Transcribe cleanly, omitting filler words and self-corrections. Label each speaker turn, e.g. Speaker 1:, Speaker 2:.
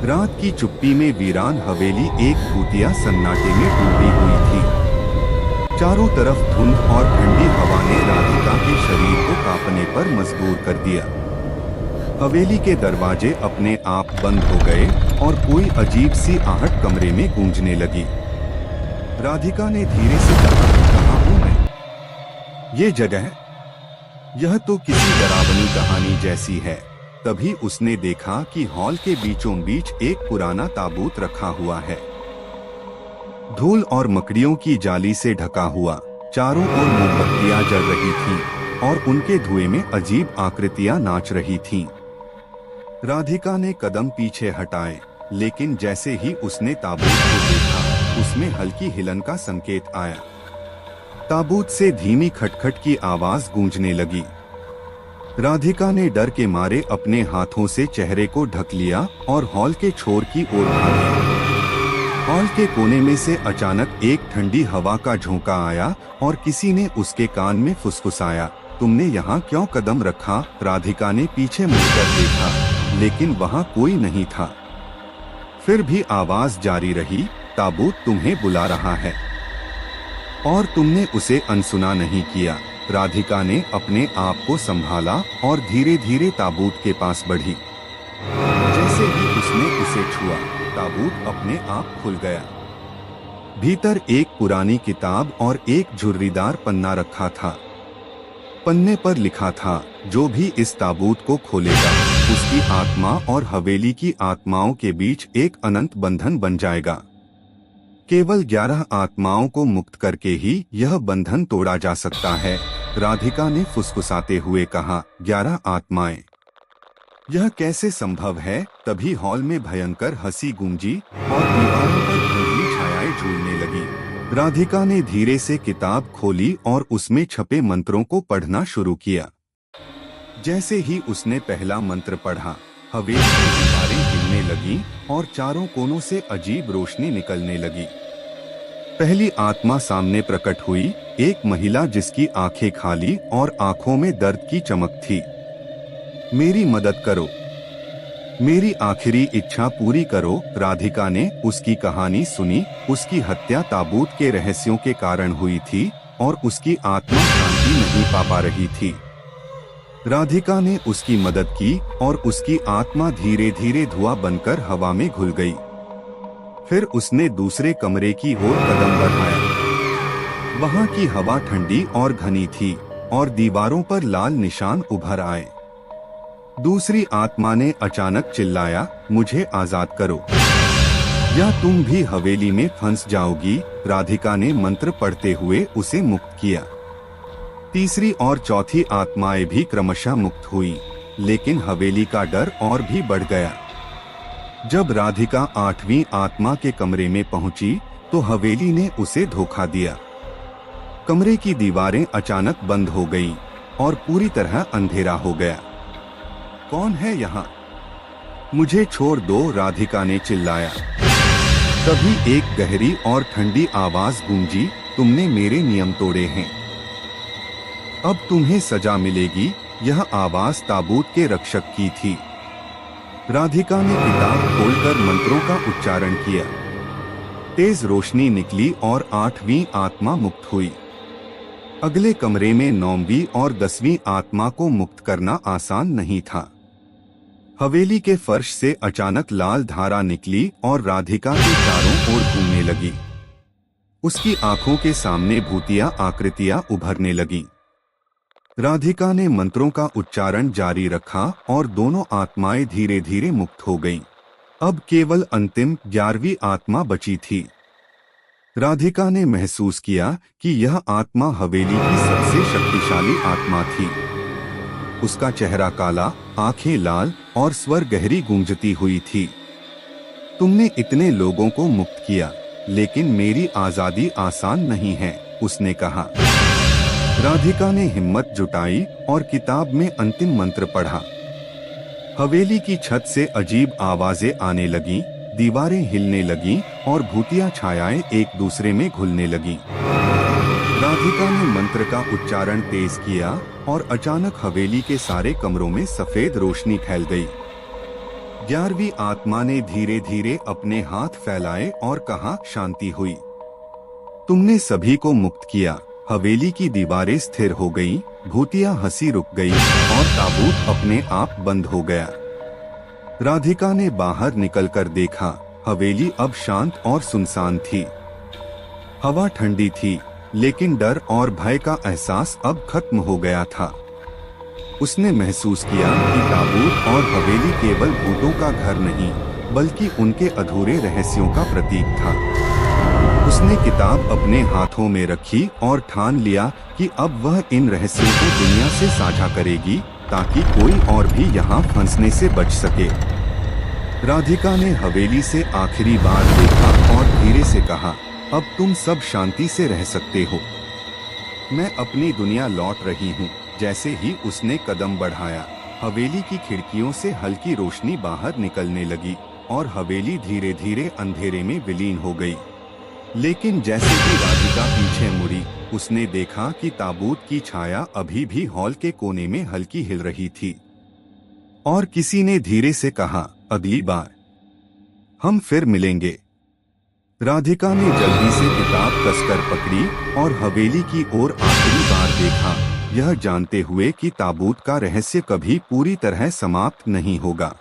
Speaker 1: रात की चुप्पी में वीरान हवेली एक भूतिया सन्नाटे में डूबी हुई थी। चारों तरफ धुंध और ठंडी हवा ने राधिका के शरीर को कांपने पर मजबूर कर दिया। हवेली के दरवाजे अपने आप बंद हो गए और कोई अजीब सी आहट कमरे में गूंजने लगी। राधिका ने धीरे से कहा, कहाँ हूँ मैं? ये जगह, यह तो किसी डरावनी कहानी जैसी है। तभी उसने देखा कि हॉल के बीचों बीच एक पुराना ताबूत रखा हुआ है, धूल और मकड़ियों की जाली से ढका हुआ। चारों ओर मोमबत्तियां जल रही थीं और उनके धुएं में अजीब आकृतियां नाच रही थीं। राधिका ने कदम पीछे हटाए, लेकिन जैसे ही उसने ताबूत को देखा, उसमें हल्की हिलन का संकेत आया। ताबूत से धीमी खटखट की आवाज गूंजने लगी। राधिका ने डर के मारे अपने हाथों से चेहरे को ढक लिया और हॉल के छोर की ओर भागी। हॉल के कोने में से अचानक एक ठंडी हवा का झोंका आया और किसी ने उसके कान में फुसफुसाया, तुमने यहाँ क्यों कदम रखा? राधिका ने पीछे मुड़कर देखा, लेकिन वहाँ कोई नहीं था। फिर भी आवाज जारी रही, ताबूत तुम्हें बुला रहा है और तुमने उसे अनसुना नहीं किया। राधिका ने अपने आप को संभाला और धीरे धीरे ताबूत के पास बढ़ी। जैसे ही उसने उसे छुआ, ताबूत अपने आप खुल गया। भीतर एक पुरानी किताब और एक झुर्रीदार पन्ना रखा था। पन्ने पर लिखा था, जो भी इस ताबूत को खोलेगा, उसकी आत्मा और हवेली की आत्माओं के बीच एक अनंत बंधन बन जाएगा। केवल 11 आत्माओं को मुक्त करके ही यह बंधन तोड़ा जा सकता है। राधिका ने फुसफुसाते हुए कहा, 11 आत्माएं? यह कैसे संभव है? तभी हॉल में भयंकर हंसी गूंजी और दीवारों पर धुंधली छायाएं झूलने लगी। राधिका ने धीरे से किताब खोली और उसमें छपे मंत्रों को पढ़ना शुरू किया। जैसे ही उसने पहला मंत्र पढ़ा, हवेली की दीवारें हिलने लगीं और चारों कोनों से अजीब रोशनी निकलने लगी। पहली आत्मा सामने प्रकट हुई, एक महिला जिसकी आंखें खाली और आंखों में दर्द की चमक थी। मेरी मदद करो, मेरी आखिरी इच्छा पूरी करो। राधिका ने उसकी कहानी सुनी। उसकी हत्या ताबूत के रहस्यों के कारण हुई थी और उसकी आत्मा शांति नहीं पा रही थी। राधिका ने उसकी मदद की और उसकी आत्मा धीरे धीरे धुआं बनकर हवा में घुल गई। फिर उसने दूसरे कमरे की ओर कदम बढ़ाया। वहां की हवा ठंडी और घनी थी और दीवारों पर लाल निशान उभर आए। दूसरी आत्मा ने अचानक चिल्लाया, मुझे आजाद करो या तुम भी हवेली में फंस जाओगी। राधिका ने मंत्र पढ़ते हुए उसे मुक्त किया। तीसरी और चौथी आत्माएं भी क्रमशः मुक्त हुई, लेकिन हवेली का डर और भी बढ़ गया। जब राधिका 8वीं आत्मा के कमरे में पहुंची, तो हवेली ने उसे धोखा दिया। कमरे की दीवारें अचानक बंद हो गईं और पूरी तरह अंधेरा हो गया। कौन है यहाँ? मुझे छोड़ दो, राधिका ने चिल्लाया। तभी एक गहरी और ठंडी आवाज गूंजी, तुमने मेरे नियम तोड़े हैं, अब तुम्हें सजा मिलेगी। यह आवाज ताबूत के रक्षक की थी। राधिका ने किताब खोलकर मंत्रों का उच्चारण किया। तेज रोशनी निकली और 8वीं आत्मा मुक्त हुई। अगले कमरे में 9वीं और 10वीं आत्मा को मुक्त करना आसान नहीं था। हवेली के फर्श से अचानक लाल धारा निकली और राधिका के चारों ओर घूमने लगी। उसकी आंखों के सामने भूतिया आकृतियां उभरने लगी। राधिका ने मंत्रों का उच्चारण जारी रखा और दोनों आत्माएं धीरे धीरे मुक्त हो गईं। अब केवल अंतिम 11वीं आत्मा बची थी। राधिका ने महसूस किया कि यह आत्मा हवेली की सबसे शक्तिशाली आत्मा थी। उसका चेहरा काला, आंखें लाल और स्वर गहरी गूंजती हुई थी। तुमने इतने लोगों को मुक्त किया, लेकिन मेरी आजादी आसान नहीं है, उसने कहा। राधिका ने हिम्मत जुटाई और किताब में अंतिम मंत्र पढ़ा। हवेली की छत से अजीब आवाजें आने लगीं, दीवारें हिलने लगीं और भूतिया छायाएं एक दूसरे में घुलने लगीं। राधिका ने मंत्र का उच्चारण तेज किया और अचानक हवेली के सारे कमरों में सफेद रोशनी फैल गई। 11वीं आत्मा ने धीरे धीरे अपने हाथ फैलाए और कहा, शांति हुई। तुमने सभी को मुक्त किया। हवेली की दीवारें स्थिर हो गईं, भूतिया हंसी रुक गई और ताबूत अपने आप बंद हो गया। राधिका ने बाहर निकलकर देखा, हवेली अब शांत और सुनसान थी। हवा ठंडी थी, लेकिन डर और भय का एहसास अब खत्म हो गया था। उसने महसूस किया कि ताबूत और हवेली केवल भूतों का घर नहीं, बल्कि उनके अधूरे रहस्यों का प्रतीक था। उसने किताब अपने हाथों में रखी और ठान लिया कि अब वह इन रहस्यों को दुनिया से साझा करेगी, ताकि कोई और भी यहाँ फंसने से बच सके। राधिका ने हवेली से आखिरी बार देखा और धीरे से कहा, अब तुम सब शांति से रह सकते हो। मैं अपनी दुनिया लौट रही हूँ। जैसे ही उसने कदम बढ़ाया, हवेली की खिड़कियों से हल्की रोशनी बाहर निकलने लगी और हवेली धीरे धीरे अंधेरे में विलीन हो गई। लेकिन जैसे ही राधिका पीछे मुड़ी, उसने देखा कि ताबूत की छाया अभी भी हॉल के कोने में हल्की हिल रही थी। और किसी ने धीरे से कहा, अगली बार हम फिर मिलेंगे। राधिका ने जल्दी से किताब कसकर पकड़ी और हवेली की ओर आखिरी बार देखा, यह जानते हुए कि ताबूत का रहस्य कभी पूरी तरह समाप्त नहीं होगा।